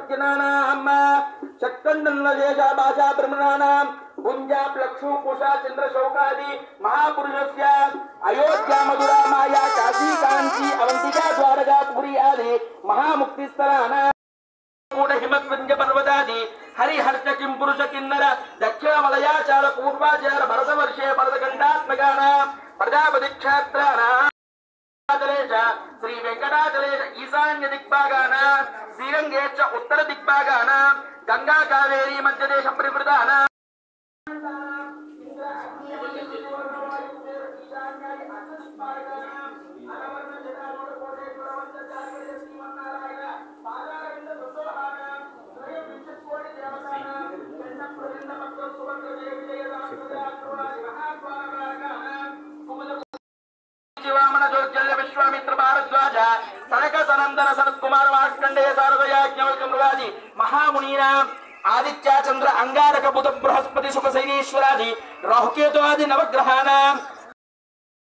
सर्वज्ञानाम् शक्तंडनलेशा भाषा ब्रह्मणानाम् गुंजा प्लक्षु कुशा चंद्र शौकादि महापुरुषस्य अयोध्या मधुरा माया काशी कांची अवंतिका द्वारका पुरी आदि महामुक्तिस्थलानां कूट हिमत्वंज पर्वतादि हरिहर्ष किं पुरुष किन्नर दक्षिण मलयाचार पूर्वाचार भरतवर्षे भरतखंडात्मकानां प्रजापति क्षेत्राणां श्री वेंकटाचलेश ईशान्य दिक्भागानां श्रीरंगेश उत्तर दिक्भागानां गंगा कावेरी मध्यदेश परिवृतानां विश्वामित्र भारद्वाज सनक सनंदन सनत कुमार मार्कंडेय सारदयाज्ञवल्क्य महामुनीना आदित्य चंद्र अंगारक बुध बृहस्पति सुख शनीश्वरादि राहुकेतु आदि नवग्रहाणां